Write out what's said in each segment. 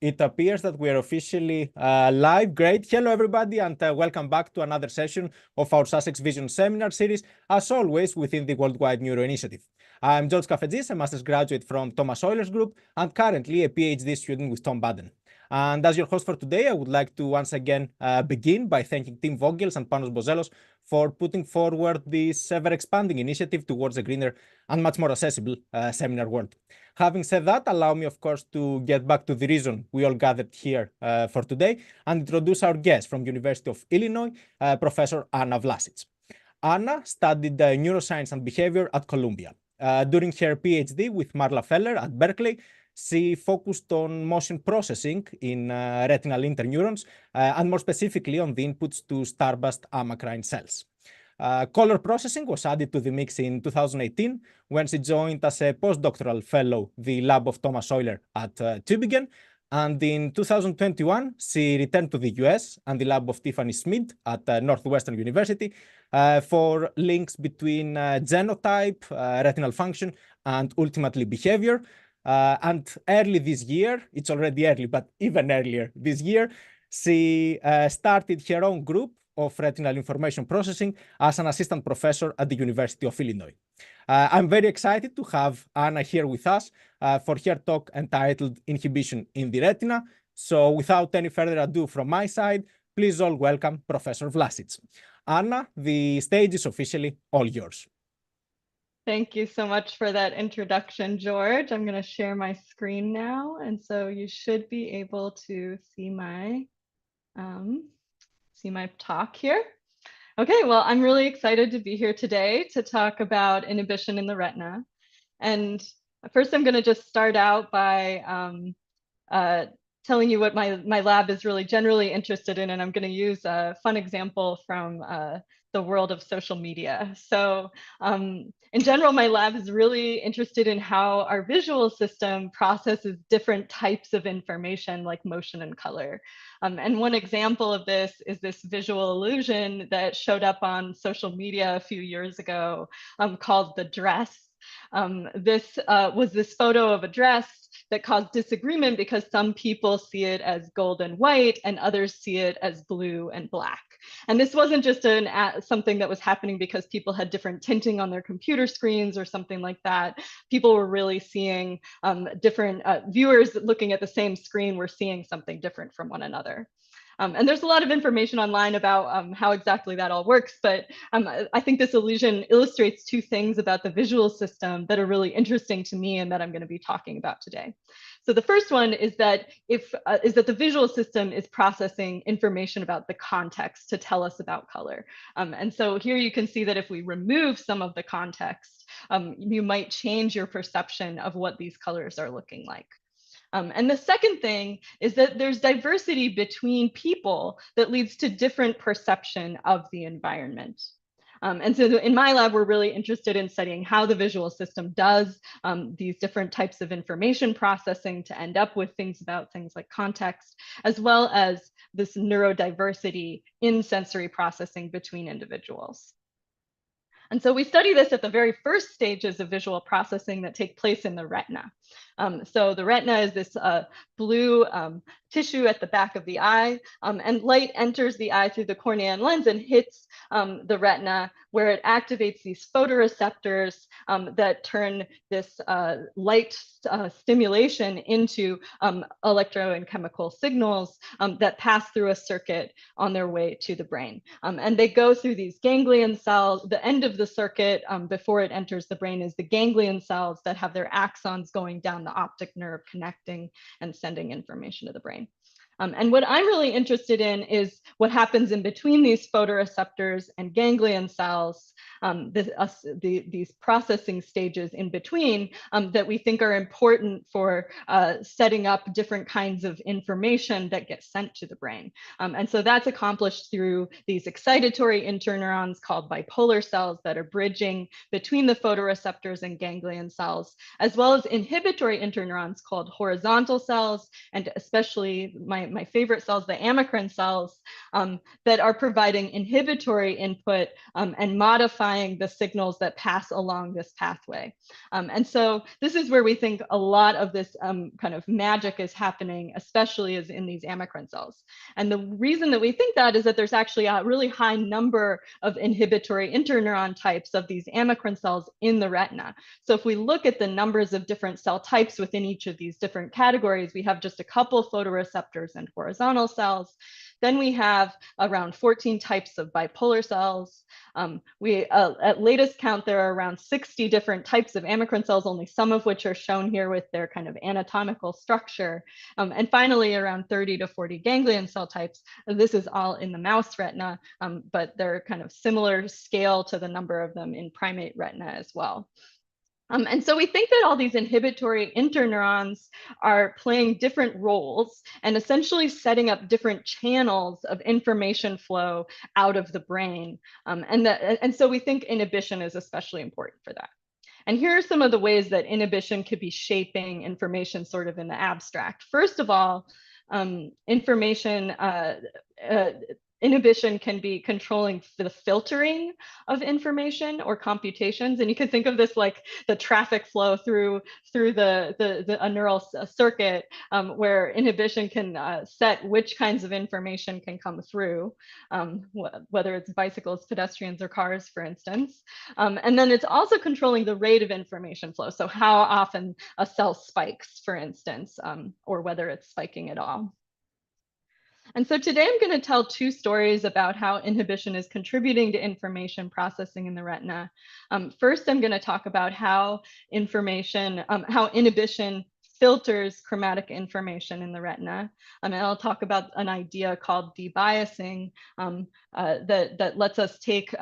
it appears that we are officially live. Great. Hello, everybody, and welcome back to another session of our Sussex Vision Seminar Series, as always, within the Worldwide Neuro Initiative. I'm George Kafedis, a master's graduate from Thomas Euler's group, and currently a PhD student with Tom Baden. And as your host for today, I would like to once again begin by thanking Tim Vogels and Panos Bozelos for putting forward this ever-expanding initiative towards a greener and much more accessible seminar world. Having said that, allow me, of course, to get back to the reason we all gathered here for today and introduce our guest from University of Illinois, Professor Anna Vlasits. Anna studied neuroscience and behavior at Columbia. During her PhD with Marla Feller at Berkeley, she focused on motion processing in retinal interneurons, and more specifically on the inputs to starburst amacrine cells. Color processing was added to the mix in 2018 when she joined as a postdoctoral fellow the lab of Thomas Euler at Tübingen. And in 2021, she returned to the US and the lab of Tiffany Smith at Northwestern University for links between genotype, retinal function, and ultimately behavior. And early this year, it's already early, but even earlier this year, she started her own group of retinal information processing as an assistant professor at the University of Illinois. I'm very excited to have Anna here with us for her talk entitled Inhibition in the Retina. So without any further ado from my side, please all welcome Professor Vlasits. Anna, the stage is officially all yours. Thank you so much for that introduction, George. I'm going to share my screen now. And so you should be able to see my talk here. Okay, well, I'm really excited to be here today to talk about inhibition in the retina. And first, I'm going to just start out by telling you what my lab is really generally interested in. And I'm going to use a fun example from the world of social media. So in general, my lab is really interested in how our visual system processes different types of information like motion and color. And one example of this is this visual illusion that showed up on social media a few years ago called the dress. This was this photo of a dress that caused disagreement because some people see it as gold and white and others see it as blue and black. And this wasn't just something that was happening because people had different tinting on their computer screens or something like that. People were really seeing different viewers looking at the same screen were seeing something different from one another. And there's a lot of information online about how exactly that all works, but I think this illusion illustrates two things about the visual system that are really interesting to me and that I'm going to be talking about today. So the first one is that the visual system is processing information about the context to tell us about color. And so here you can see that if we remove some of the context, you might change your perception of what these colors are looking like. And the second thing is that there's diversity between people that leads to different perception of the environment. And so in my lab, we're really interested in studying how the visual system does these different types of information processing to end up with things like context, as well as this neurodiversity in sensory processing between individuals. And so we study this at the very first stages of visual processing that take place in the retina. So the retina is this blue tissue at the back of the eye, and light enters the eye through the cornea and lens and hits the retina, where it activates these photoreceptors that turn this light stimulation into electro and chemical signals that pass through a circuit on their way to the brain. And they go through these ganglion cells. The end of the circuit before it enters the brain is the ganglion cells that have their axons going down the optic nerve, connecting and sending information to the brain. And what I'm really interested in is what happens in between these photoreceptors and ganglion cells, these processing stages in between that we think are important for setting up different kinds of information that get sent to the brain. And so that's accomplished through these excitatory interneurons called bipolar cells that are bridging between the photoreceptors and ganglion cells, as well as inhibitory interneurons called horizontal cells, and especially my my favorite cells, the amacrine cells, that are providing inhibitory input and modifying the signals that pass along this pathway. And so this is where we think a lot of this kind of magic is happening, especially is in these amacrine cells. And the reason that we think that is that there's actually a really high number of inhibitory interneuron types of these amacrine cells in the retina. So if we look at the numbers of different cell types within each of these different categories, we have just a couple photoreceptors and horizontal cells. Then we have around 14 types of bipolar cells. At latest count, there are around 60 different types of amacrine cells, only some of which are shown here with their kind of anatomical structure. And finally, around 30 to 40 ganglion cell types. This is all in the mouse retina, but they're kind of similar scale to the number of them in primate retina as well. And so we think that all these inhibitory interneurons are playing different roles and essentially setting up different channels of information flow out of the brain. And so we think inhibition is especially important for that. And here are some of the ways that inhibition could be shaping information sort of in the abstract. First of all, inhibition can be controlling the filtering of information or computations. And you can think of this like the traffic flow through a neural circuit, where inhibition can set which kinds of information can come through, whether it's bicycles, pedestrians, or cars, for instance. And then it's also controlling the rate of information flow. So how often a cell spikes, for instance, or whether it's spiking at all. And so today I'm going to tell two stories about how inhibition is contributing to information processing in the retina. First, I'm going to talk about how inhibition filters chromatic information in the retina. And I'll talk about an idea called debiasing that lets us take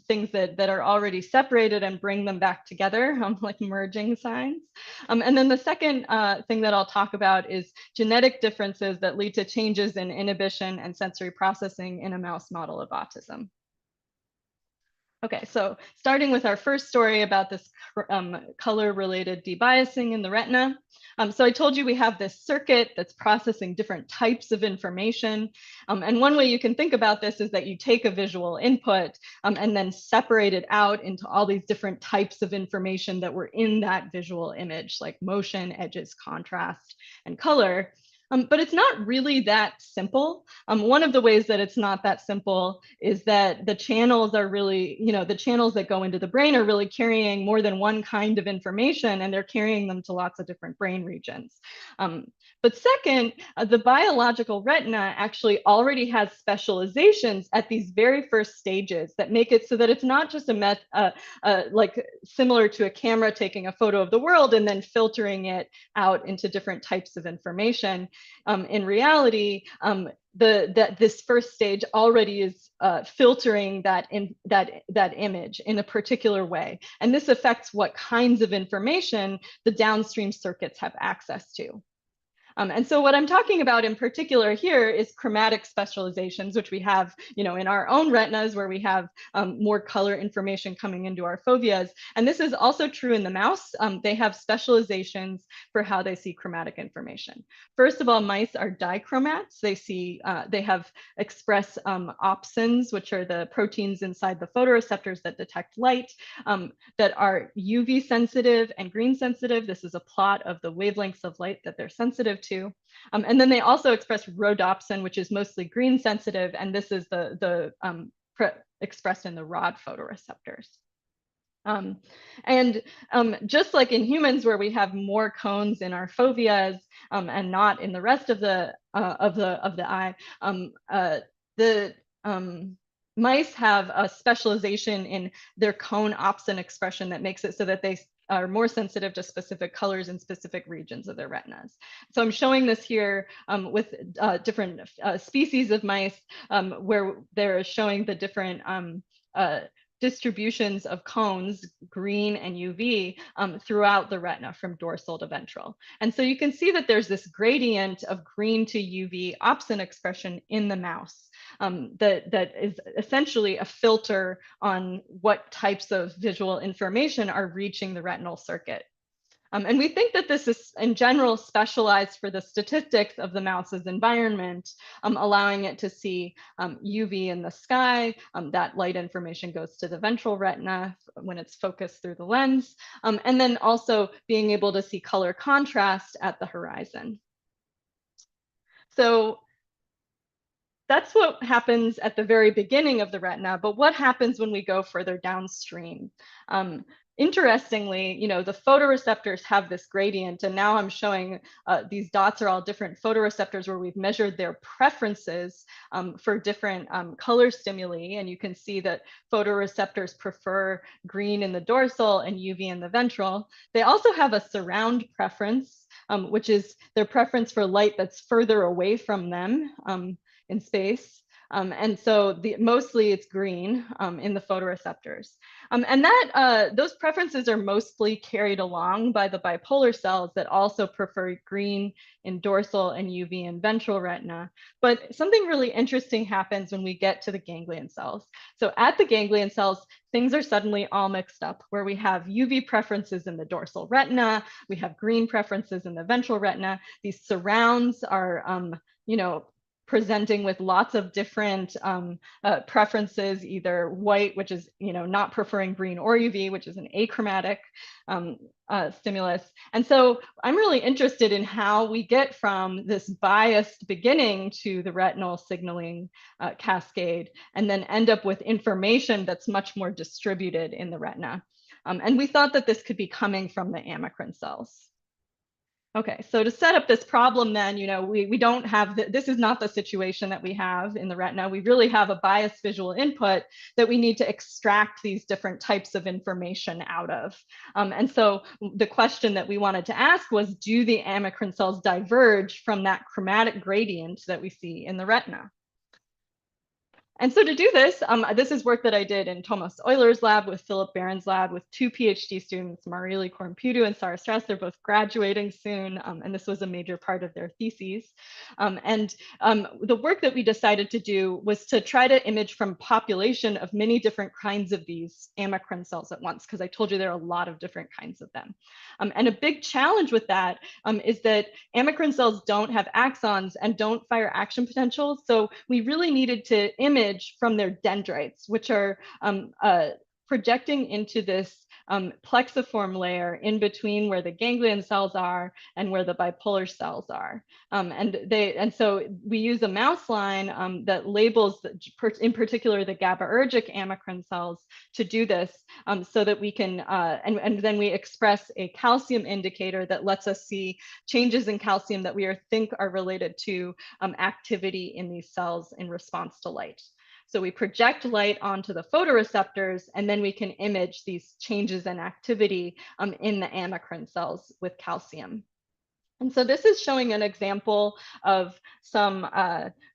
things that are already separated and bring them back together, like merging signs. And then the second thing that I'll talk about is genetic differences that lead to changes in inhibition and sensory processing in a mouse model of autism. Okay, so starting with our first story about this color-related debiasing in the retina. So I told you we have this circuit that's processing different types of information. And one way you can think about this is that you take a visual input and then separate it out into all these different types of information that were in that visual image, like motion, edges, contrast, and color. But it's not really that simple. One of the ways that it's not that simple is that the channels are really, the channels that go into the brain are really carrying more than one kind of information, and they're carrying them to lots of different brain regions. But second, the biological retina actually already has specializations at these very first stages that make it so that it's not just like similar to a camera taking a photo of the world and then filtering it out into different types of information. In reality, this first stage already is filtering that image in a particular way. And this affects what kinds of information the downstream circuits have access to. And so what I'm talking about in particular here is chromatic specializations, which we have, in our own retinas, where we have more color information coming into our foveas. And this is also true in the mouse. They have specializations for how they see chromatic information. First of all, mice are dichromats. They have express opsins, which are the proteins inside the photoreceptors that detect light, that are UV sensitive and green sensitive. This is a plot of the wavelengths of light that they're sensitive to. And then they also express rhodopsin, which is mostly green sensitive, and this is expressed in the rod photoreceptors. Just like in humans, where we have more cones in our foveas and not in the rest of the eye, the mice have a specialization in their cone opsin expression that makes it so that they are more sensitive to specific colors in specific regions of their retinas. So I'm showing this here with different species of mice, where they're showing the different distributions of cones, green and UV, throughout the retina from dorsal to ventral. And so you can see that there's this gradient of green to UV opsin expression in the mouse. That is essentially a filter on what types of visual information are reaching the retinal circuit. And we think that this is, in general, specialized for the statistics of the mouse's environment, allowing it to see UV in the sky. That light information goes to the ventral retina when it's focused through the lens, and then also being able to see color contrast at the horizon. So that's what happens at the very beginning of the retina, but what happens when we go further downstream? Interestingly, the photoreceptors have this gradient, and now I'm showing these dots are all different photoreceptors where we've measured their preferences for different color stimuli, and you can see that photoreceptors prefer green in the dorsal and UV in the ventral. They also have a surround preference, which is their preference for light that's further away from them in space. And so mostly it's green in the photoreceptors. And those preferences are mostly carried along by the bipolar cells that also prefer green in dorsal and UV in ventral retina. But something really interesting happens when we get to the ganglion cells. So at the ganglion cells, things are suddenly all mixed up, where we have UV preferences in the dorsal retina, we have green preferences in the ventral retina. These surrounds are, presenting with lots of different preferences, either white, which is not preferring green, or UV, which is an achromatic stimulus. And so I'm really interested in how we get from this biased beginning to the retinal signaling cascade, and then end up with information that's much more distributed in the retina. And we thought that this could be coming from the amacrine cells. Okay, so to set up this problem then, we don't have, this is not the situation that we have in the retina. We really have a biased visual input that we need to extract these different types of information out of. And so the question that we wanted to ask was, do the amacrine cells diverge from that chromatic gradient that we see in the retina? And so to do this, this is work that I did in Thomas Euler's lab with Philip Barron's lab with 2 PhD students, Marili Kormpudu and Sarah Strauss. They're both graduating soon, and this was a major part of their theses. The work that we decided to do was to try to image from population of many different kinds of these amacrine cells at once, because I told you there are a lot of different kinds of them. And a big challenge with that is that amacrine cells don't have axons and don't fire action potentials. So we really needed to image from their dendrites, which are projecting into this plexiform layer in between where the ganglion cells are and where the bipolar cells are. And so we use a mouse line that labels, in particular, the GABAergic amacrine cells to do this, so that we can, and then we express a calcium indicator that lets us see changes in calcium that we think are related to activity in these cells in response to light. So we project light onto the photoreceptors, and then we can image these changes in activity in the amacrine cells with calcium. And so this is showing an example of some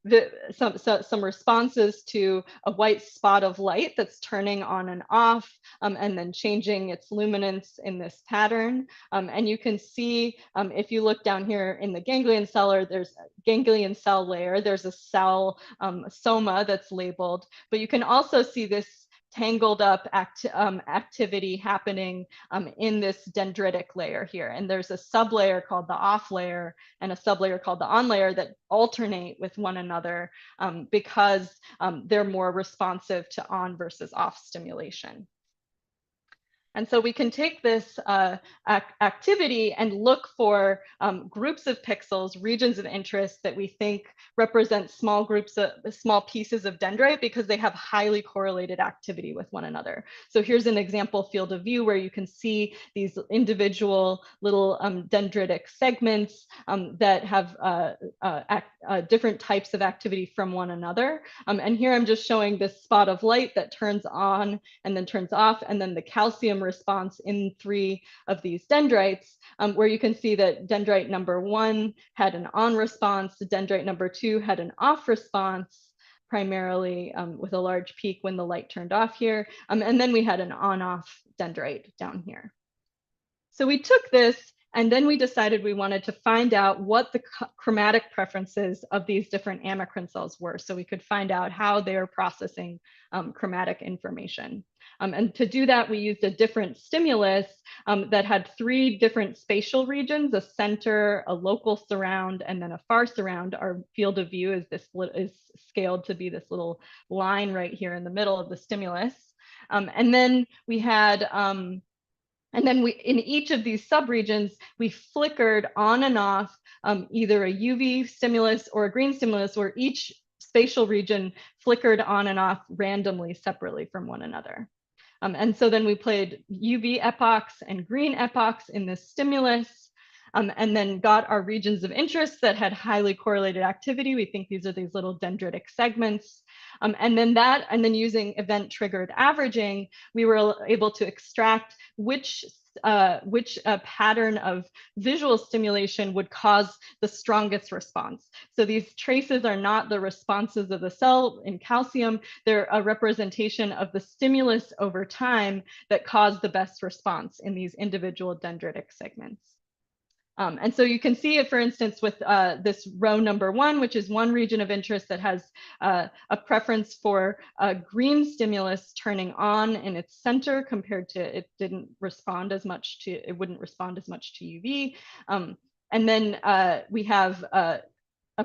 responses to a white spot of light that's turning on and off, and then changing its luminance in this pattern. And you can see, if you look down here in the ganglion cell, there's a ganglion cell layer, there's a cell soma that's labeled, but you can also see this tangled up activity happening in this dendritic layer here. And there's a sublayer called the off layer and a sublayer called the on layer that alternate with one another because they're more responsive to on versus off stimulation. And so we can take this activity and look for groups of pixels, regions of interest that we think represent small groups of small pieces of dendrite because they have highly correlated activity with one another. So here's an example field of view where you can see these individual little dendritic segments that have different types of activity from one another. And here I'm just showing this spot of light that turns on and then turns off, and then the calcium response in 3 of these dendrites, where you can see that dendrite number 1 had an on response, dendrite number 2 had an off response, primarily with a large peak when the light turned off here. And then we had an on-off dendrite down here. So we took this And then we decided we wanted to find out what the chromatic preferences of these different amacrine cells were, so we could find out how they're processing chromatic information. And to do that, we used a different stimulus that had 3 different spatial regions: a center, a local surround, and then a far surround. Our field of view is scaled to be this little line right here in the middle of the stimulus. And then we had in each of these subregions, we flickered on and off either a UV stimulus or a green stimulus, where each spatial region flickered on and off randomly, separately from one another. And so then we played UV epochs and green epochs in this stimulus, and then got our regions of interest that had highly correlated activity. We think these are these little dendritic segments. And then using event-triggered averaging, we were able to extract which pattern of visual stimulation would cause the strongest response. So these traces are not the responses of the cell in calcium, they're a representation of the stimulus over time that caused the best response in these individual dendritic segments. And so you can see it, for instance, with this row number 1, which is one region of interest that has a preference for a green stimulus turning on in its center, compared to it wouldn't respond as much to UV. And then we have a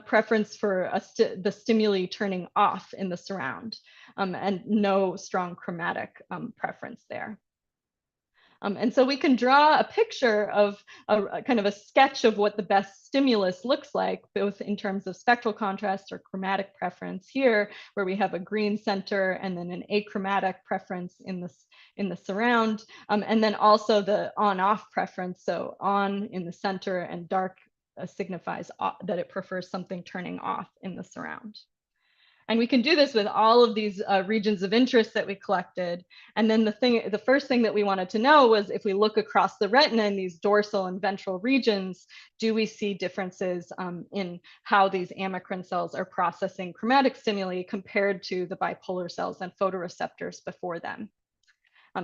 preference for the stimuli turning off in the surround, and no strong chromatic preference there. And so we can draw a picture of a kind of a sketch of what the best stimulus looks like, both in terms of spectral contrast or chromatic preference here, where we have a green center and then an achromatic preference in the surround, and then also the on-off preference. So on in the center and dark signifies that it prefers something turning off in the surround. And we can do this with all of these regions of interest that we collected. And then the first thing that we wanted to know was, if we look across the retina in these dorsal and ventral regions, do we see differences in how these amacrine cells are processing chromatic stimuli compared to the bipolar cells and photoreceptors before them?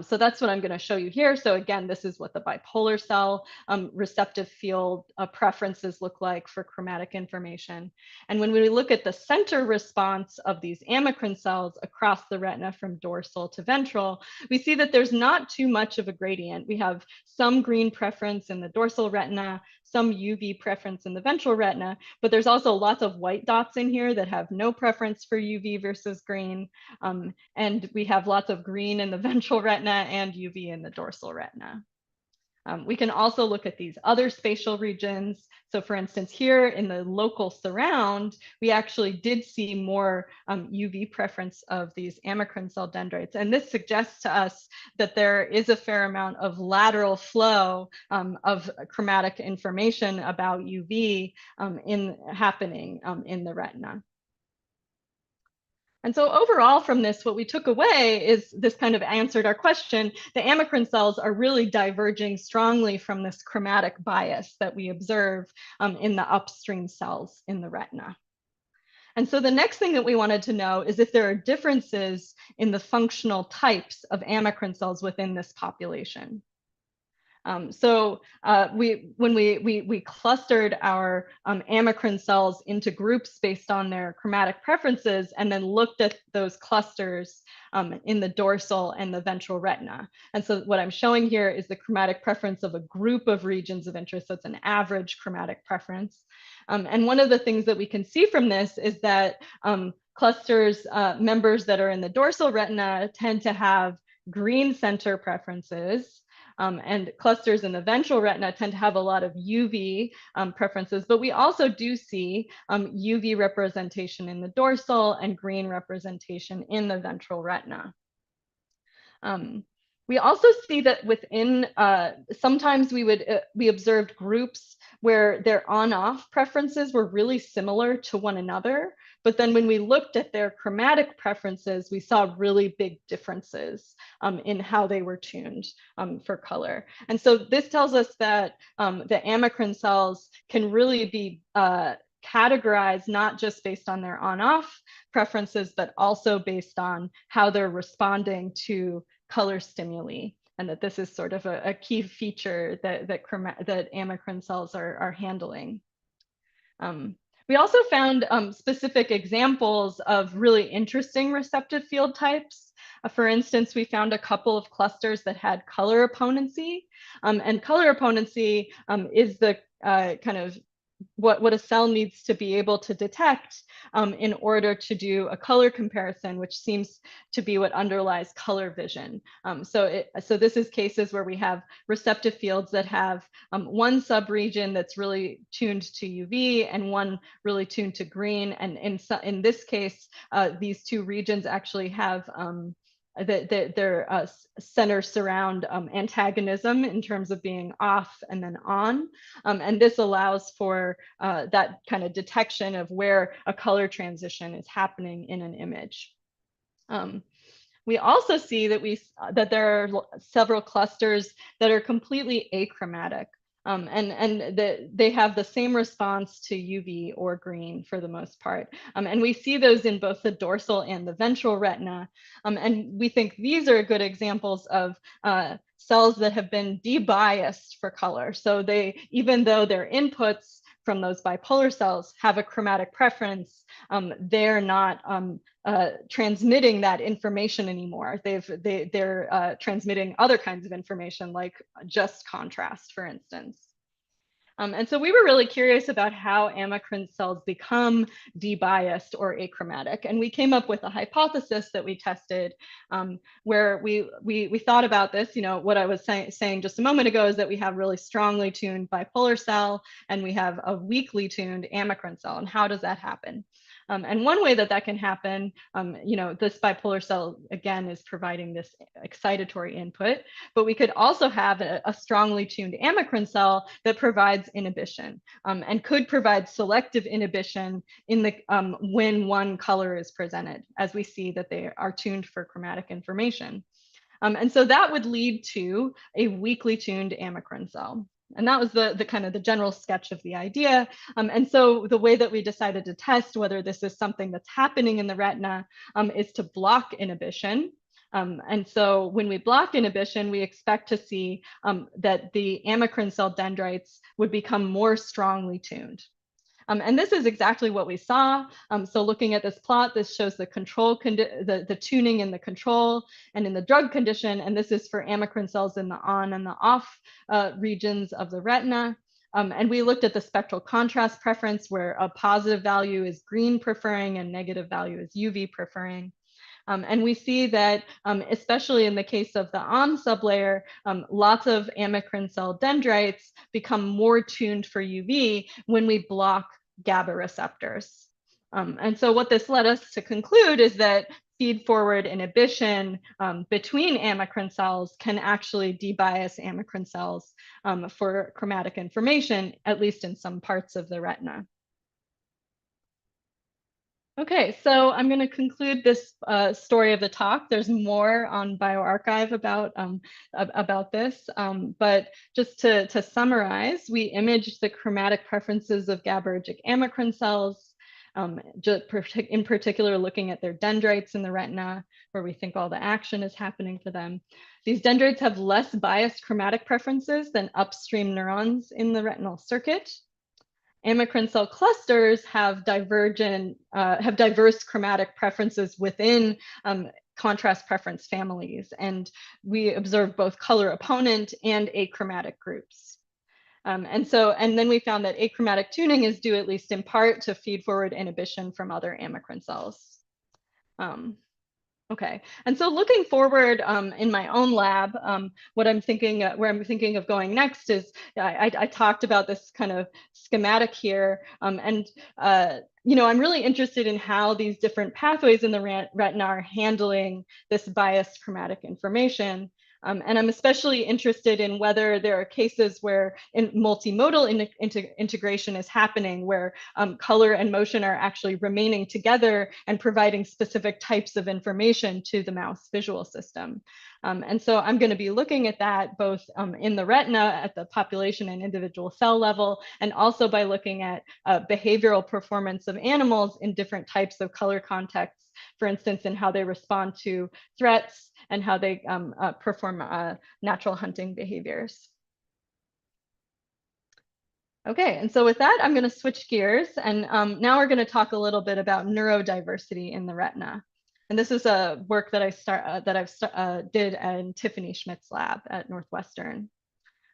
So that's what I'm going to show you here. So again, this is what the bipolar cell receptive field preferences look like for chromatic information. And when we look at the center response of these amacrine cells across the retina from dorsal to ventral, we see that there's not too much of a gradient. We have some green preference in the dorsal retina, some UV preference in the ventral retina, but there's also lots of white dots in here that have no preference for UV versus green. And we have lots of green in the ventral retina and UV in the dorsal retina. We can also look at these other spatial regions. So for instance, here in the local surround, we actually did see more UV preference of these amacrine cell dendrites. And this suggests to us that there is a fair amount of lateral flow of chromatic information about UV happening in the retina. And so overall from this, what we took away is this kind of answered our question. The amacrine cells are really diverging strongly from this chromatic bias that we observe in the upstream cells in the retina. And so the next thing that we wanted to know is if there are differences in the functional types of amacrine cells within this population. When we clustered our amacrine cells into groups based on their chromatic preferences, and then looked at those clusters in the dorsal and the ventral retina. And so what I'm showing here is the chromatic preference of a group of regions of interest. So it's an average chromatic preference. And one of the things that we can see from this is that clusters, members that are in the dorsal retina tend to have green center preferences. And clusters in the ventral retina tend to have a lot of UV preferences, but we also do see UV representation in the dorsal and green representation in the ventral retina. We also see that within, sometimes we observed groups where their on-off preferences were really similar to one another. But then when we looked at their chromatic preferences, we saw really big differences in how they were tuned for color. And so this tells us that the amacrine cells can really be categorized not just based on their on-off preferences, but also based on how they're responding to color stimuli and that this is sort of a key feature that amacrine cells are handling. We also found specific examples of really interesting receptive field types. For instance, we found a couple of clusters that had color opponency, and color opponency is the kind of what a cell needs to be able to detect in order to do a color comparison, which seems to be what underlies color vision. So this is cases where we have receptive fields that have one subregion that's really tuned to UV and one really tuned to green. And in this case, these two regions actually have their center surround antagonism in terms of being off and then on. And this allows for that kind of detection of where a color transition is happening in an image. We also see that there are several clusters that are completely achromatic. And they have the same response to UV or green for the most part. And we see those in both the dorsal and the ventral retina. And we think these are good examples of cells that have been debiased for color. So even though their inputs from those bipolar cells have a chromatic preference, they're not transmitting that information anymore. They're transmitting other kinds of information, like just contrast, for instance. And so we were really curious about how amacrine cells become debiased or achromatic. And we came up with a hypothesis that we tested where we thought about this. You know, what I was saying just a moment ago is that we have really strongly tuned bipolar cell and we have a weakly tuned amacrine cell. And how does that happen? And one way that that can happen, you know, this bipolar cell, again, is providing this excitatory input, but we could also have a strongly tuned amacrine cell that provides inhibition and could provide selective inhibition in the when one color is presented, as we see that they are tuned for chromatic information. And so that would lead to a weakly tuned amacrine cell. And that was the kind of the general sketch of the idea. And so the way that we decided to test whether this is something that's happening in the retina is to block inhibition. And so when we block inhibition, we expect to see that the amacrine cell dendrites would become more strongly tuned. And this is exactly what we saw. So looking at this plot, this shows the control, the tuning in the control and in the drug condition. And this is for amacrine cells in the on and the off regions of the retina. And we looked at the spectral contrast preference, where a positive value is green preferring and negative value is UV preferring. And we see that, especially in the case of the on sublayer, lots of amacrine cell dendrites become more tuned for UV when we block GABA receptors. And so what this led us to conclude is that feed-forward inhibition between amacrine cells can actually debias amacrine cells for chromatic information, at least in some parts of the retina. Okay, so I'm going to conclude this story of the talk. There's more on bioRxiv about this, but just to summarize, we imaged the chromatic preferences of GABAergic amacrine cells, in particular looking at their dendrites in the retina, where we think all the action is happening for them. These dendrites have less biased chromatic preferences than upstream neurons in the retinal circuit. Amacrine cell clusters have diverse chromatic preferences within contrast preference families, and we observe both color opponent and achromatic groups. And then we found that achromatic tuning is due, at least in part, to feed-forward inhibition from other amacrine cells. Okay, and so looking forward in my own lab, where I'm thinking of going next is, I talked about this kind of schematic here, and you know, I'm really interested in how these different pathways in the retina are handling this biased chromatic information. And I'm especially interested in whether there are cases where multimodal integration is happening, where color and motion are actually remaining together and providing specific types of information to the mouse visual system. And so I'm going to be looking at that both in the retina at the population and individual cell level, and also by looking at behavioral performance of animals in different types of color contexts, for instance, in how they respond to threats and how they perform natural hunting behaviors. Okay, and so with that, I'm going to switch gears, and now we're going to talk a little bit about neurodiversity in the retina. And this is a work that I did in Tiffany Schmidt's lab at Northwestern.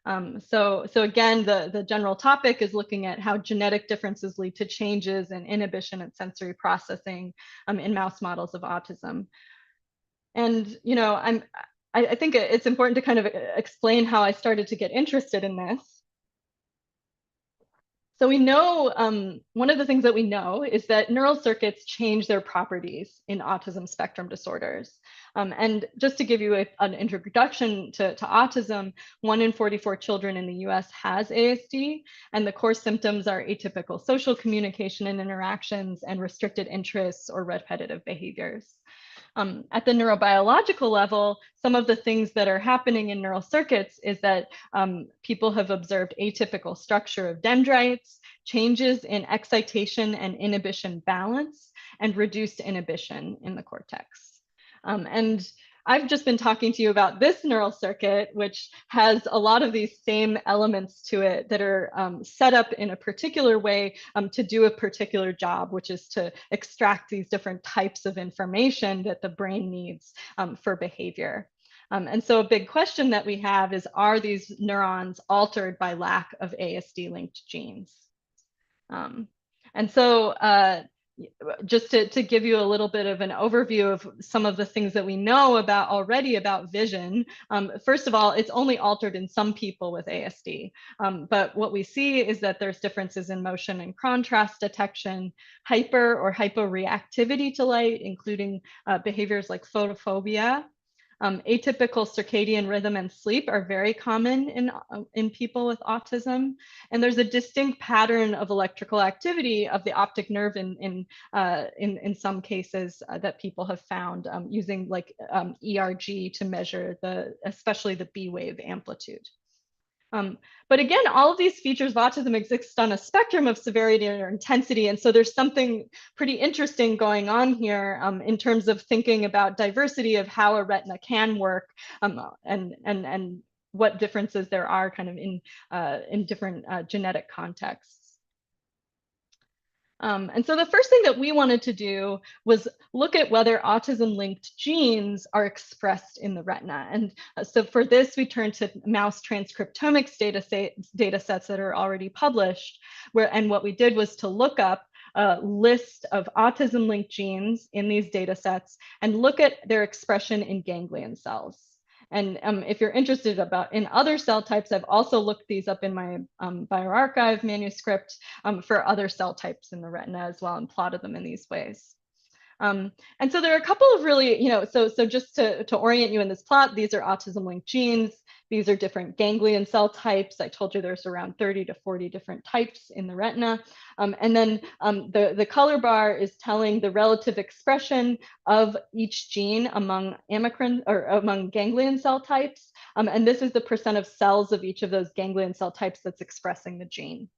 So again, the general topic is looking at how genetic differences lead to changes in inhibition and sensory processing in mouse models of autism. And I think it's important to kind of explain how I started to get interested in this. So we know, one of the things that we know is that neural circuits change their properties in autism spectrum disorders. And just to give you an introduction to autism, 1 in 44 children in the US has ASD, and the core symptoms are atypical social communication and interactions and restricted interests or repetitive behaviors. At the neurobiological level, some of the things that are happening in neural circuits is that people have observed atypical structure of dendrites, changes in excitation and inhibition balance, and reduced inhibition in the cortex. And I've just been talking to you about this neural circuit, which has a lot of these same elements to it that are set up in a particular way to do a particular job, which is to extract these different types of information that the brain needs for behavior. And so a big question that we have is, are these neurons altered by lack of ASD-linked genes? And so just to give you a little bit of an overview of some of the things that we know already about vision. First of all, it's only altered in some people with ASD. But what we see is that there's differences in motion and contrast detection, hyper or hyporeactivity to light, including behaviors like photophobia. Atypical circadian rhythm and sleep are very common in people with autism. And there's a distinct pattern of electrical activity of the optic nerve in some cases that people have found using like ERG to measure especially the B wave amplitude. But again, all of these features of autism exist on a spectrum of severity or intensity. And so there's something pretty interesting going on here in terms of thinking about diversity of how a retina can work and what differences there are kind of in different genetic contexts. And so the first thing that we wanted to do was look at whether autism-linked genes are expressed in the retina. And so for this, we turned to mouse transcriptomics data sets that are already published, and what we did was to look up a list of autism-linked genes in these data sets and look at their expression in ganglion cells. And if you're interested in other cell types, I've also looked these up in my bioRxiv manuscript for other cell types in the retina as well and plotted them in these ways. And so there are a couple of really, so just to orient you in this plot, these are autism-linked genes. These are different ganglion cell types. I told you there's around 30 to 40 different types in the retina. And then the color bar is telling the relative expression of each gene among amacrine or among ganglion cell types. And this is the percent of cells of each of those ganglion cell types that's expressing the gene.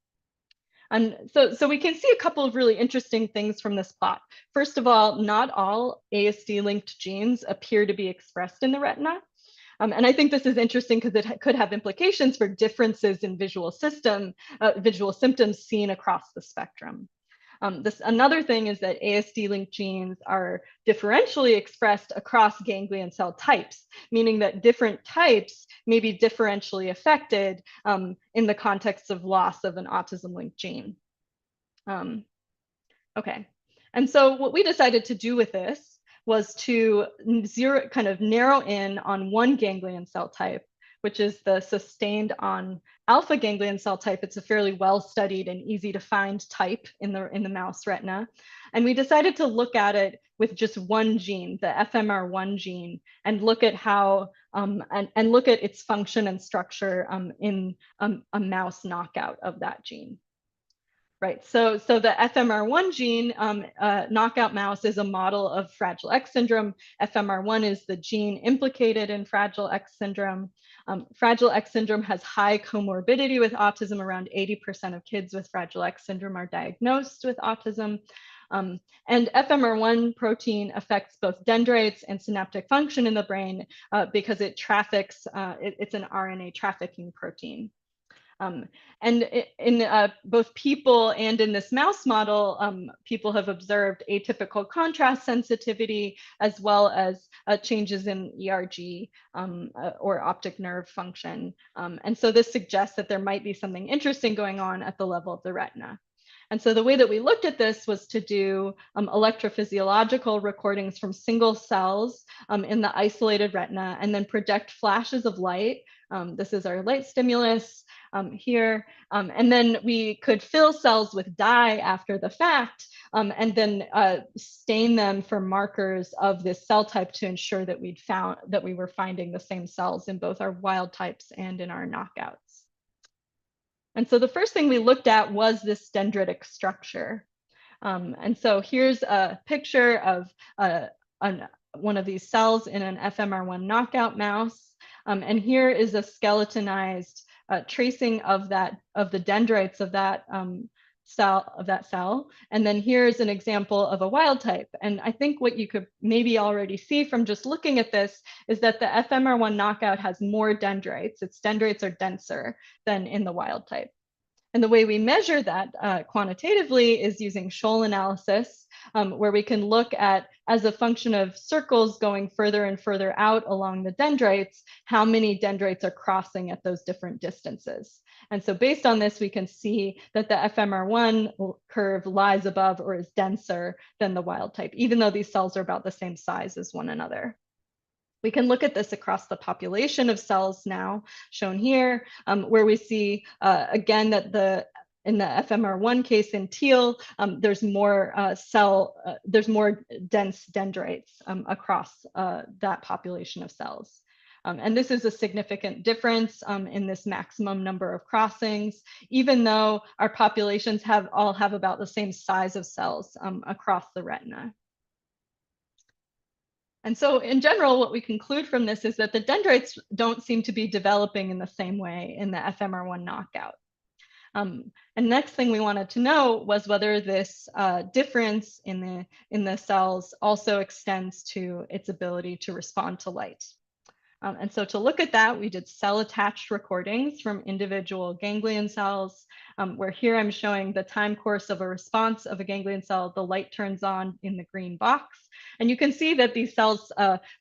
And so we can see a couple of really interesting things from this plot. First of all, not all ASD-linked genes appear to be expressed in the retina. And I think this is interesting because it could have implications for differences in visual symptoms seen across the spectrum. Another thing is that ASD-linked genes are differentially expressed across ganglion cell types, meaning that different types may be differentially affected in the context of loss of an autism-linked gene. Okay, and so what we decided to do with this was to narrow in on one ganglion cell type, which is the sustained on alpha ganglion cell type. It's a fairly well-studied and easy to find type in the mouse retina. And we decided to look at it with just one gene, the FMR1 gene, and look at how, and look at its function and structure in a mouse knockout of that gene. Right, so the FMR1 gene knockout mouse is a model of Fragile X syndrome. FMR1 is the gene implicated in Fragile X syndrome. Fragile X syndrome has high comorbidity with autism. Around 80% of kids with Fragile X syndrome are diagnosed with autism. And FMR1 protein affects both dendrites and synaptic function in the brain because it traffics, it's an RNA trafficking protein. And in both people and in this mouse model, people have observed atypical contrast sensitivity as well as changes in ERG or optic nerve function. And so this suggests that there might be something interesting going on at the level of the retina. And so the way that we looked at this was to do electrophysiological recordings from single cells in the isolated retina and then project flashes of light. This is our light stimulus here. And then we could fill cells with dye after the fact and then stain them for markers of this cell type to ensure that we were finding the same cells in both our wild types and in our knockouts. And so the first thing we looked at was this dendritic structure. And so here's a picture of one of these cells in an FMR1 knockout mouse. And here is a skeletonized tracing of the dendrites of that cell. And then here's an example of a wild type. And I think what you could maybe already see from just looking at this is that the FMR1 knockout has more dendrites. Its dendrites are denser than in the wild type. And the way we measure that quantitatively is using shoal analysis, where we can look at, as a function of circles going further and further out along the dendrites, how many dendrites are crossing at those different distances. And so based on this, we can see that the FMR1 curve lies above or is denser than the wild type, even though these cells are about the same size as one another. We can look at this across the population of cells now, shown here, where we see, again, that in the FMR1 case in teal, there's more dense dendrites across that population of cells. And this is a significant difference in this maximum number of crossings, even though our populations all have about the same size of cells across the retina. And so in general, what we conclude from this is that the dendrites don't seem to be developing in the same way in the FMR1 knockout. And next thing we wanted to know was whether this difference in the cells also extends to its ability to respond to light. And so to look at that, we did cell-attached recordings from individual ganglion cells, where here I'm showing the time course of a response of a ganglion cell. The light turns on in the green box. And you can see that these cells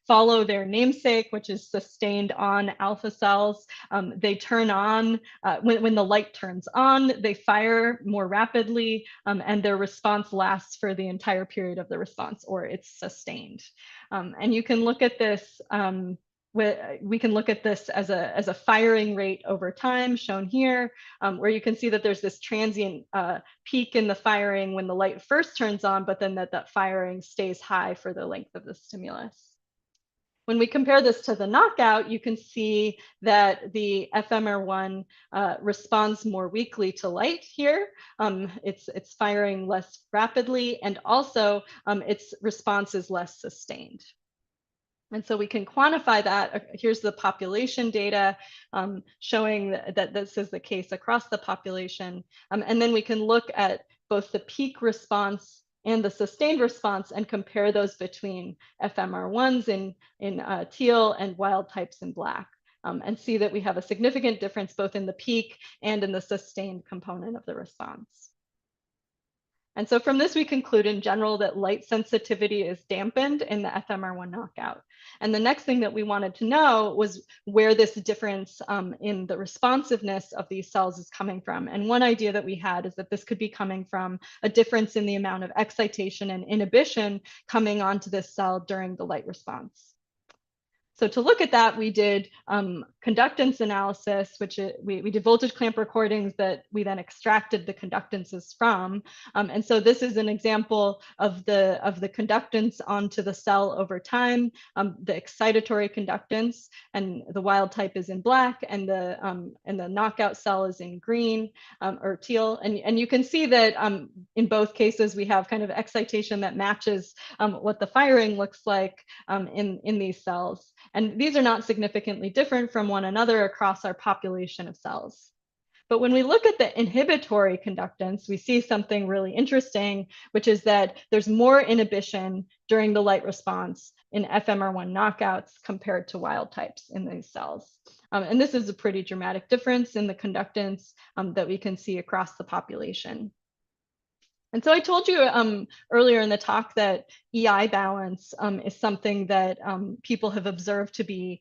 follow their namesake, which is sustained on alpha cells. They turn on, when the light turns on, they fire more rapidly, and their response lasts for the entire period of the response, or it's sustained. And you can look at this we can look at this as a firing rate over time, shown here, where you can see that there's this transient peak in the firing when the light first turns on, but then that firing stays high for the length of the stimulus. When we compare this to the knockout, you can see that the FMR1 responds more weakly to light here. It's firing less rapidly, and also its response is less sustained. And so we can quantify that. Here's the population data showing that this is the case across the population. And then we can look at both the peak response and the sustained response and compare those between FMR1s in teal and wild types in black, and see that we have a significant difference both in the peak and in the sustained component of the response. And so from this, we conclude in general that light sensitivity is dampened in the FMR1 knockout. And the next thing that we wanted to know was where this difference in the responsiveness of these cells is coming from. And one idea that we had is that this could be coming from a difference in the amount of excitation and inhibition coming onto this cell during the light response. So to look at that, we did conductance analysis, which we did voltage clamp recordings that we then extracted the conductances from. And so this is an example of the conductance onto the cell over time, the excitatory conductance, and the wild type is in black, and the knockout cell is in green or teal. And you can see that in both cases we have kind of excitation that matches what the firing looks like in these cells. And these are not significantly different from one another across our population of cells. But when we look at the inhibitory conductance, we see something really interesting, which is that there's more inhibition during the light response in FMR1 knockouts compared to wild types in these cells. And this is a pretty dramatic difference in the conductance that we can see across the population. And so I told you earlier in the talk that EI balance is something that people have observed to be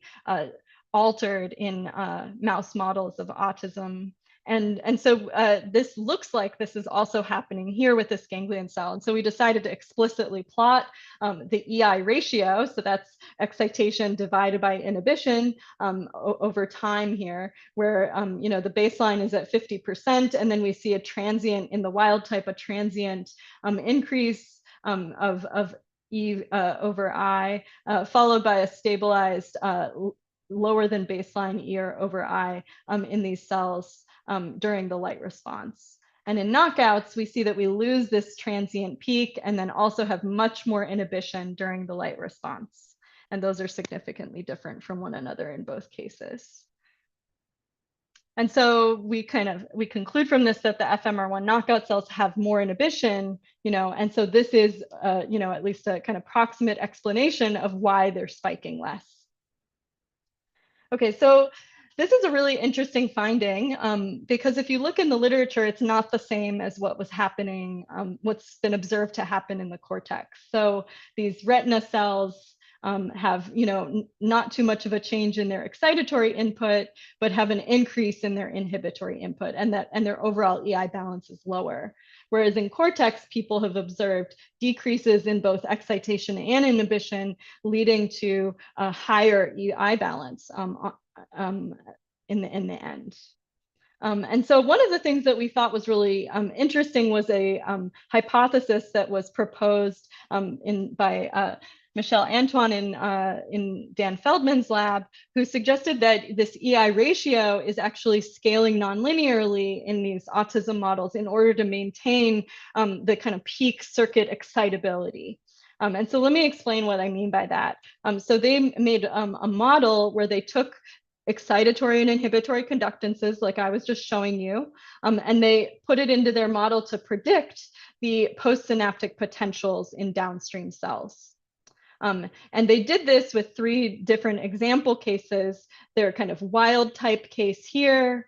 altered in mouse models of autism. And so this looks like this is also happening here with this ganglion cell. And so we decided to explicitly plot the EI ratio. So that's excitation divided by inhibition over time here, where the baseline is at 50%, and then we see a transient in the wild type, a transient increase of E over I, followed by a stabilized lower than baseline E over I in these cells during the light response. And in knockouts, we see that we lose this transient peak and then also have much more inhibition during the light response. And those are significantly different from one another in both cases. And so we conclude from this that the FMR1 knockout cells have more inhibition, and so this is, at least a kind of proximate explanation of why they're spiking less. Okay, so this is a really interesting finding because if you look in the literature, it's not the same as what was happening, what's been observed to happen in the cortex. So these retina cells have, not too much of a change in their excitatory input, but have an increase in their inhibitory input, and their overall EI balance is lower. Whereas in cortex, people have observed decreases in both excitation and inhibition, leading to a higher EI balance in the end. And so one of the things that we thought was really interesting was a hypothesis that was proposed by Michelle Antoine in Dan Feldman's lab, who suggested that this EI ratio is actually scaling nonlinearly in these autism models in order to maintain the kind of peak circuit excitability. And so let me explain what I mean by that. So they made a model where they took excitatory and inhibitory conductances, like I was just showing you, and they put it into their model to predict the postsynaptic potentials in downstream cells. And they did this with 3 different example cases. Their kind of wild type case here,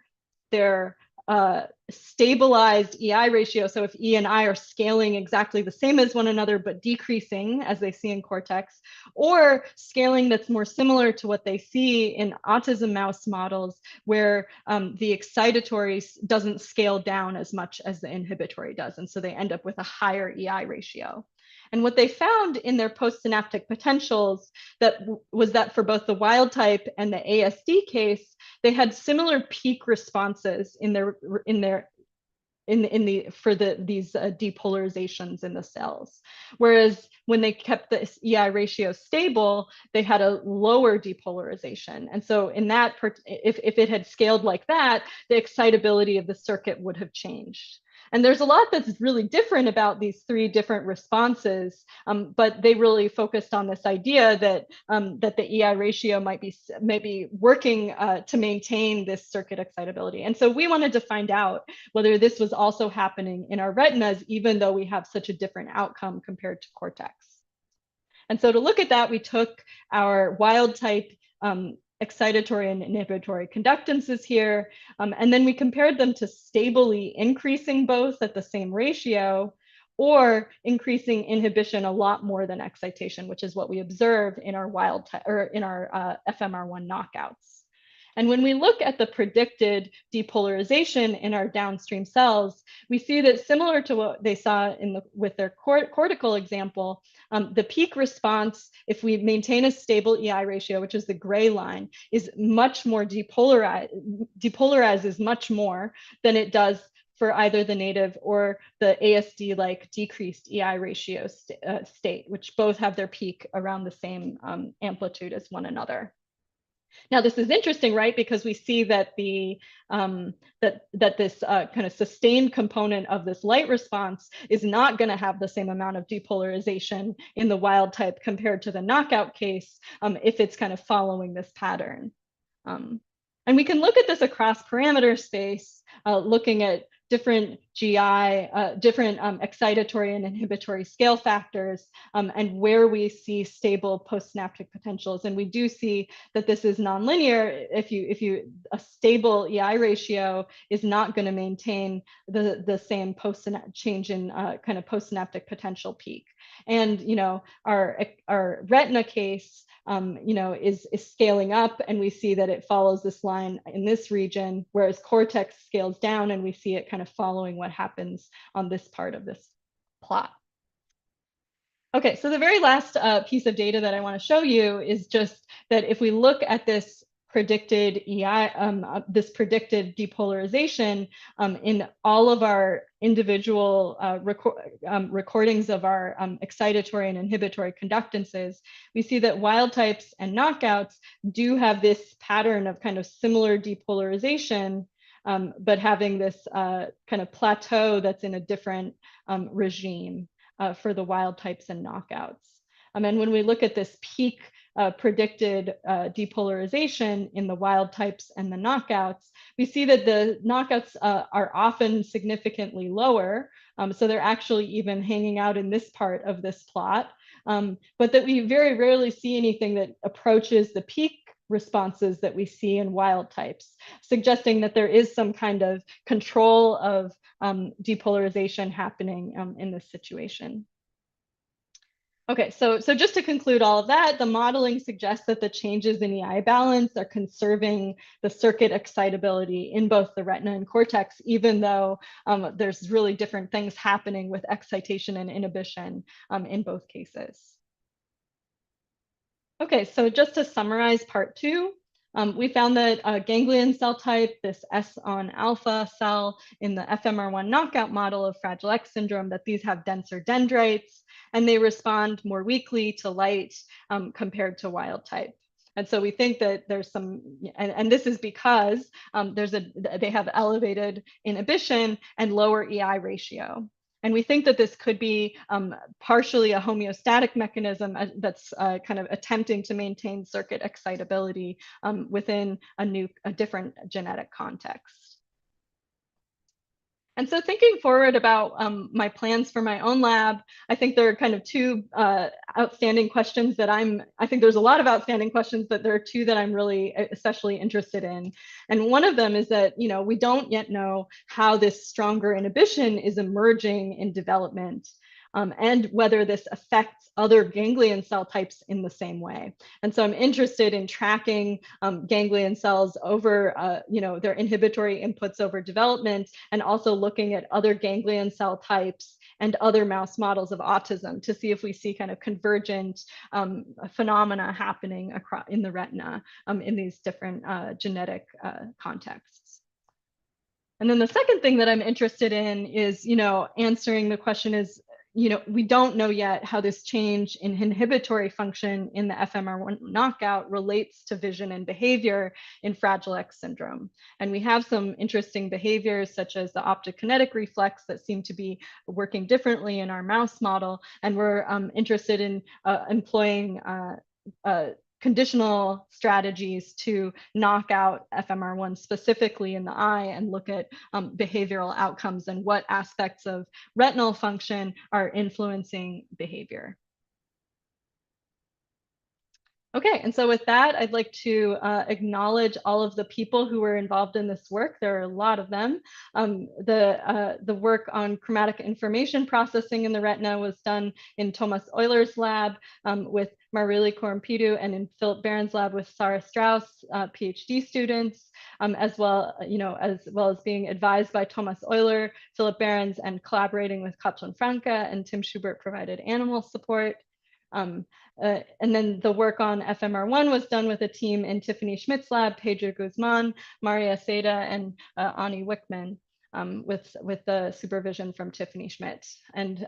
their stabilized EI ratio. So if E and I are scaling exactly the same as one another, but decreasing as they see in cortex, or scaling that's more similar to what they see in autism mouse models, where the excitatory doesn't scale down as much as the inhibitory does. And so they end up with a higher EI ratio. And what they found in their postsynaptic potentials was that for both the wild type and the ASD case, they had similar peak responses these depolarizations in the cells. Whereas when they kept the EI ratio stable, they had a lower depolarization. And so in that, if it had scaled like that, the excitability of the circuit would have changed. And there's a lot that's really different about these 3 different responses, but they really focused on this idea that the EI ratio might be working to maintain this circuit excitability. And so we wanted to find out whether this was also happening in our retinas, even though we have such a different outcome compared to cortex. And so to look at that, we took our wild type excitatory and inhibitory conductances here, and then we compared them to stably increasing both at the same ratio, or increasing inhibition a lot more than excitation, which is what we observe in our wild type or in our FMR1 knockouts. And when we look at the predicted depolarization in our downstream cells, we see that similar to what they saw with their cortical example, the peak response, if we maintain a stable EI ratio, which is the gray line, is much more depolarizes much more than it does for either the native or the ASD-like decreased EI ratio state, which both have their peak around the same amplitude as one another. Now, this is interesting, right? Because we see that this kind of sustained component of this light response is not going to have the same amount of depolarization in the wild type compared to the knockout case if it's kind of following this pattern. And we can look at this across parameter space, looking at different GI, different excitatory and inhibitory scale factors, and where we see stable postsynaptic potentials. And we do see that this is nonlinear. A stable EI ratio is not going to maintain the same change in kind of postsynaptic potential peak. And our retina case is scaling up, and we see that it follows this line in this region, whereas cortex scales down, and we see it kind of following what happens on this part of this plot. Okay, so the very last piece of data that I want to show you is just that if we look at this predicted EI, this predicted depolarization in all of our individual recordings of our excitatory and inhibitory conductances, we see that wild types and knockouts do have this pattern of kind of similar depolarization, but having this kind of plateau that's in a different regime for the wild types and knockouts. And when we look at this peak predicted depolarization in the wild types and the knockouts, we see that the knockouts are often significantly lower. So they're actually even hanging out in this part of this plot, but that we very rarely see anything that approaches the peak responses that we see in wild types, suggesting that there is some kind of control of depolarization happening in this situation. Okay, so just to conclude all of that, the modeling suggests that the changes in EI balance are conserving the circuit excitability in both the retina and cortex, even though there's really different things happening with excitation and inhibition in both cases. Okay, so just to summarize part 2, we found that ganglion cell type, this S-on alpha cell in the FMR1 knockout model of Fragile X syndrome, that these have denser dendrites, and they respond more weakly to light compared to wild type. And so we think that there's some, and this is because they have elevated inhibition and lower EI ratio. And we think that this could be partially a homeostatic mechanism that's kind of attempting to maintain circuit excitability within a different genetic context. And so thinking forward about my plans for my own lab, I think there are kind of two outstanding questions that I think there's a lot of outstanding questions, but there are two that I'm really especially interested in. And one of them is that, we don't yet know how this stronger inhibition is emerging in development. And whether this affects other ganglion cell types in the same way. And so I'm interested in tracking ganglion cells over, their inhibitory inputs over development, and also looking at other ganglion cell types and other mouse models of autism to see if we see kind of convergent phenomena happening across in the retina in these different genetic contexts. And then the second thing that I'm interested in is, answering the question is, we don't know yet how this change in inhibitory function in the FMR1 knockout relates to vision and behavior in Fragile X syndrome. And we have some interesting behaviors such as the optokinetic reflex that seem to be working differently in our mouse model. And we're interested in employing conditional strategies to knock out FMR1 specifically in the eye and look at behavioral outcomes and what aspects of retinal function are influencing behavior. Okay, and so with that, I'd like to acknowledge all of the people who were involved in this work. There are a lot of them. The work on chromatic information processing in the retina was done in Thomas Euler's lab with Marili Korompidu, and in Philip Barron's lab with Sarah Strauss, PhD students, as well as being advised by Thomas Euler, Philip Barron's, and collaborating with Kaplan Franke, and Tim Schubert provided animal support. And then the work on FMR1 was done with a team in Tiffany Schmidt's lab, Pedro Guzman, Maria Seda, and Ani Wickman, with the supervision from Tiffany Schmidt. And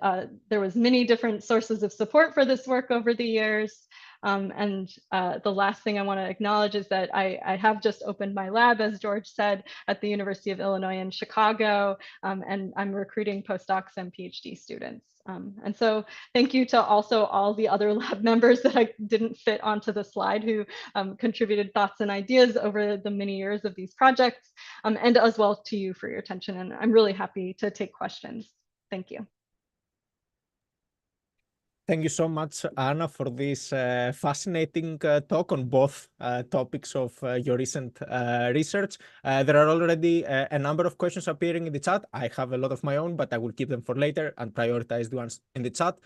there was many different sources of support for this work over the years. The last thing I want to acknowledge is that I have just opened my lab, as George said, at the University of Illinois in Chicago, and I'm recruiting postdocs and PhD students. And so thank you to also all the other lab members that I didn't fit onto the slide who contributed thoughts and ideas over the many years of these projects, and as well to you for your attention. And I'm really happy to take questions. Thank you. Thank you so much, Anna, for this fascinating talk on both topics of your recent research. There are already a number of questions appearing in the chat. I have a lot of my own, but I will keep them for later and prioritize the ones in the chat.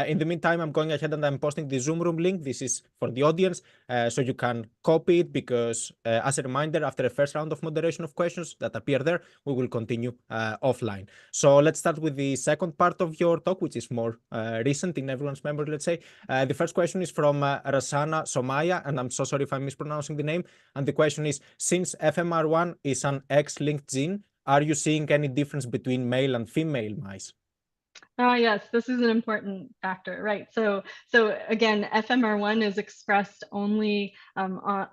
In the meantime, I'm going ahead and I'm posting the Zoom room link. This is for the audience, so you can copy it, because as a reminder, after the first round of moderation of questions that appear there, we will continue offline. So let's start with the second part of your talk, which is more recent in everyone's memory, let's say. The first question is from Rasana Somaya, and I'm so sorry if I'm mispronouncing the name. And the question is, since FMR1 is an X-linked gene, are you seeing any difference between male and female mice? Yes, this is an important factor, right? So again, FMR1 is expressed only,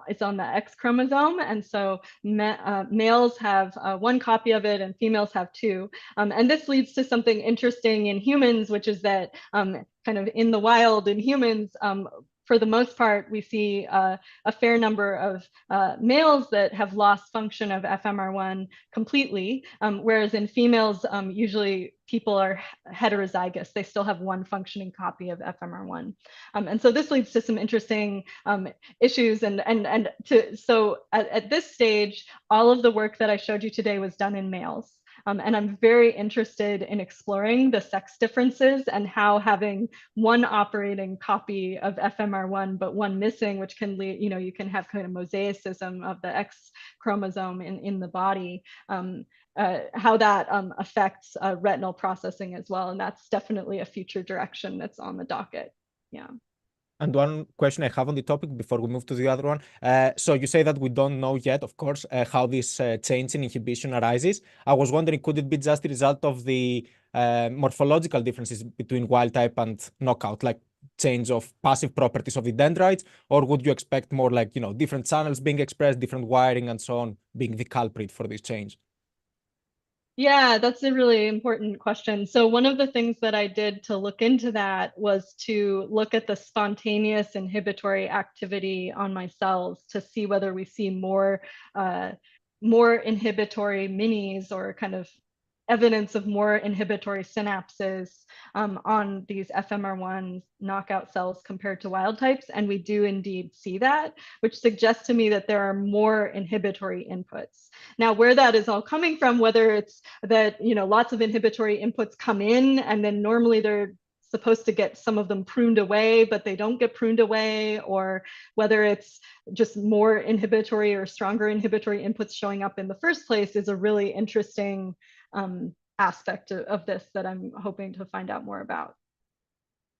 it's on the X chromosome. And so males have one copy of it and females have two. And this leads to something interesting in humans, which is that kind of in the wild in humans, for the most part, we see a fair number of males that have lost function of FMR1 completely, whereas in females, usually people are heterozygous. They still have one functioning copy of FMR1. And so this leads to some interesting issues. So at this stage, all of the work that I showed you today was done in males. And I'm very interested in exploring the sex differences and how having one operating copy of FMR1, but one missing, which can lead, you can have kind of mosaicism of the X chromosome in the body, how that affects retinal processing as well. And that's definitely a future direction that's on the docket. Yeah. And one question I have on the topic before we move to the other one. So you say that we don't know yet, of course, how this change in inhibition arises. I was wondering, could it be just the result of the morphological differences between wild type and knockout, like change of passive properties of the dendrites? Or would you expect more like, different channels being expressed, different wiring and so on being the culprit for this change? Yeah, that's a really important question. So one of the things that I did to look into that was to look at the spontaneous inhibitory activity on my cells to see whether we see more inhibitory minis, or kind of evidence of more inhibitory synapses on these FMR1 knockout cells compared to wild types. And we do indeed see that, which suggests to me that there are more inhibitory inputs. Now, where that is all coming from, whether it's that, lots of inhibitory inputs come in and then normally they're supposed to get some of them pruned away, but they don't get pruned away, or whether it's just more inhibitory or stronger inhibitory inputs showing up in the first place, is a really interesting aspect of this that I'm hoping to find out more about.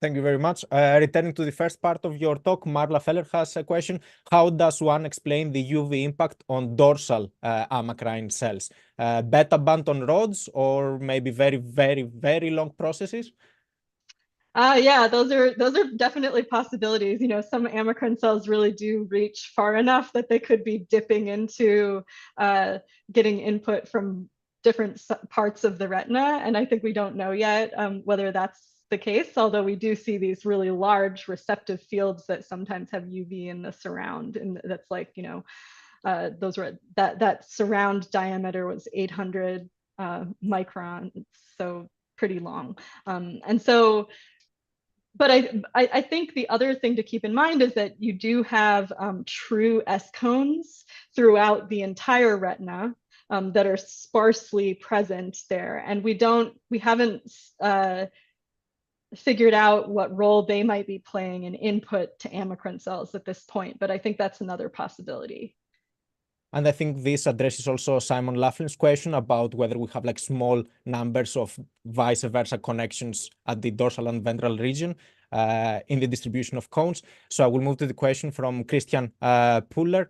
Thank you very much. Returning to the first part of your talk, Marla Feller has a question. How does one explain the UV impact on dorsal amacrine cells? Beta band on rods, or maybe very, very, very long processes? Yeah, those are definitely possibilities. Some amacrine cells really do reach far enough that they could be dipping into getting input from different parts of the retina. And I think we don't know yet whether that's the case, although we do see these really large receptive fields that sometimes have UV in the surround. And that's like, those were that surround diameter was 800 microns, so pretty long. And so but I think the other thing to keep in mind is that you do have true S cones throughout the entire retina that are sparsely present there, and we haven't figured out what role they might be playing in input to amacrine cells at this point. But I think that's another possibility. And I think this addresses also Simon Laughlin's question about whether we have like small numbers of vice versa connections at the dorsal and ventral region in the distribution of cones. So I will move to the question from Christian Puller,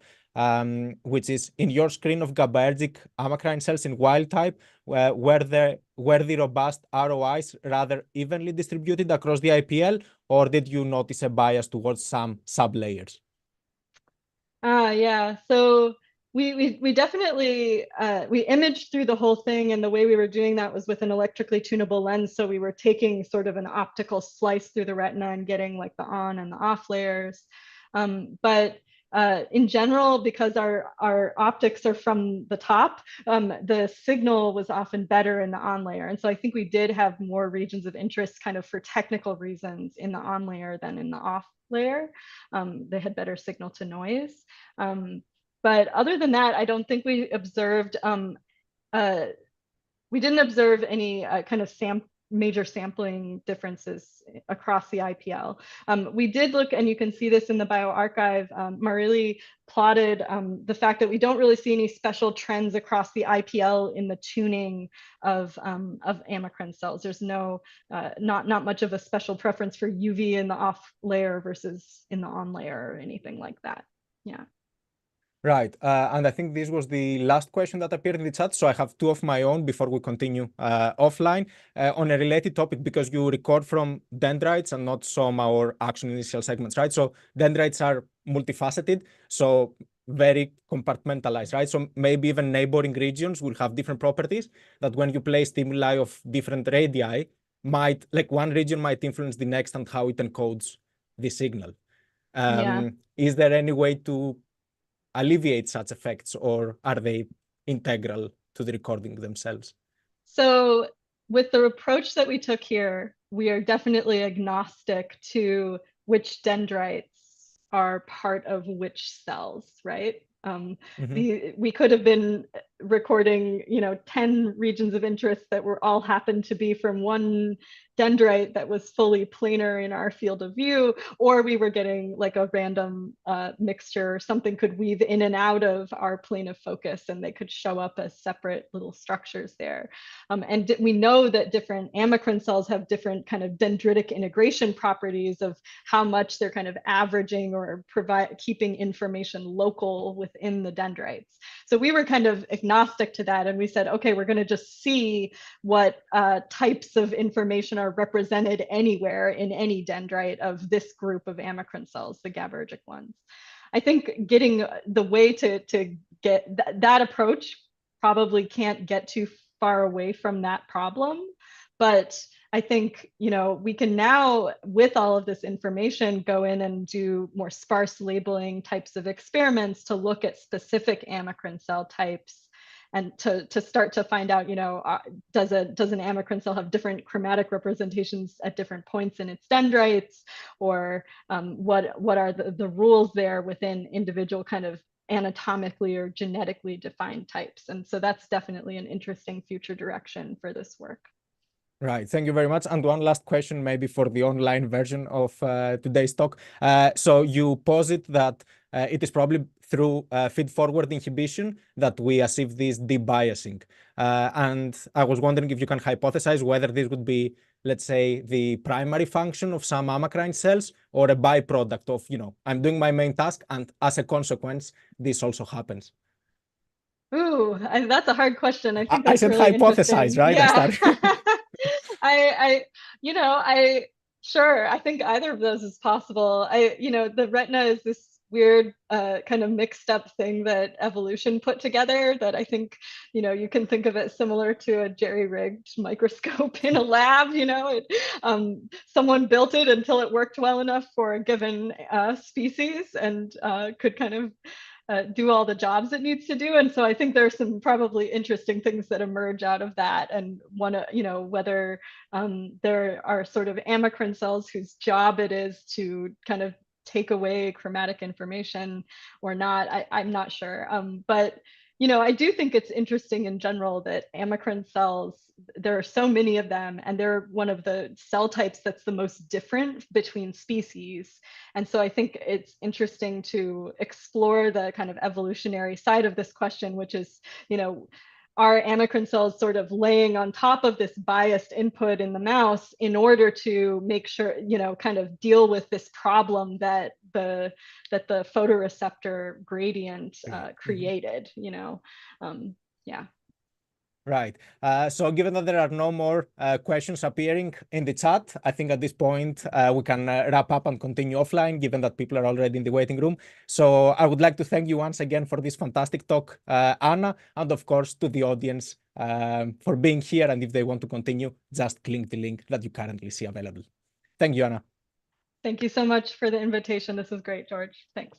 which is, in your screen of GABAergic amacrine cells in wild type, were the robust ROIs rather evenly distributed across the IPL, or did you notice a bias towards some sublayers? Yeah, so we definitely we imaged through the whole thing, and the way we were doing that was with an electrically tunable lens. So we were taking sort of an optical slice through the retina and getting like the on and the off layers. But in general, because our optics are from the top, the signal was often better in the on layer. And so I think we did have more regions of interest kind of for technical reasons in the on layer than in the off layer. They had better signal to noise. But other than that, I don't think we observed, we didn't observe any kind of major sampling differences across the IPL. We did look, and you can see this in the bioarchive, Marili plotted the fact that we don't really see any special trends across the IPL in the tuning of amacrine cells. There's not much of a special preference for UV in the off layer versus in the on layer or anything like that. Yeah. Right. And I think this was the last question that appeared in the chat. So I have two of my own before we continue offline on a related topic, because you record from dendrites and not some our action initial segments, right? So dendrites are multifaceted, so very compartmentalized, right? So maybe even neighboring regions will have different properties that when you place stimuli of different radii, like one region might influence the next and how it encodes the signal. Yeah. Is there any way to alleviate such effects, or are they integral to the recording themselves? So with the approach that we took here, we are definitely agnostic to which dendrites are part of which cells, right? We could have been recording, 10 regions of interest that were all happened to be from one dendrite that was fully planar in our field of view, or we were getting like a random mixture. Something could weave in and out of our plane of focus, and they could show up as separate little structures there. And we know that different amacrine cells have different kind of dendritic integration properties of how much they're kind of averaging or keeping information local within the dendrites. So we were kind of agnostic to that, and we said, okay, we're going to just see what types of information are represented anywhere in any dendrite of this group of amacrine cells, the GABAergic ones. I think getting the way to get that approach probably can't get too far away from that problem, but I think, we can now, with all of this information, go in and do more sparse labeling types of experiments to look at specific amacrine cell types, and to start to find out, does an amacrine cell have different chromatic representations at different points in its dendrites, or what are the rules there within individual kind of anatomically or genetically defined types. And so that's definitely an interesting future direction for this work. Right. Thank you very much. And one last question, maybe for the online version of today's talk. So you posit that it is probably through feed-forward inhibition that we achieve this debiasing. And I was wondering if you can hypothesize whether this would be, let's say, the primary function of some amacrine cells, or a byproduct of, I'm doing my main task, and as a consequence, this also happens. Ooh, that's a hard question. I think I that's said really hypothesize, interesting. right? Yeah. I I sure, I think either of those is possible. The retina is this weird kind of mixed up thing that evolution put together, that I think, you can think of it similar to a jerry-rigged microscope in a lab. Someone built it until it worked well enough for a given species, and could kind of do all the jobs it needs to do. And so I think there's some probably interesting things that emerge out of that. And whether there are sort of amacrine cells whose job it is to kind of take away chromatic information or not, I'm not sure. But I do think it's interesting in general that amacrine cells, there are so many of them, and they're one of the cell types that's the most different between species. And so I think it's interesting to explore the kind of evolutionary side of this question, which is, are amacrine cells sort of laying on top of this biased input in the mouse in order to make sure, kind of deal with this problem that the photoreceptor gradient created, yeah. Right. So given that there are no more questions appearing in the chat, I think at this point we can wrap up and continue offline, given that people are already in the waiting room. So I would like to thank you once again for this fantastic talk, Anna, and of course to the audience for being here. And if they want to continue, just click the link that you currently see available. Thank you, Anna. Thank you so much for the invitation. This was great, George. Thanks.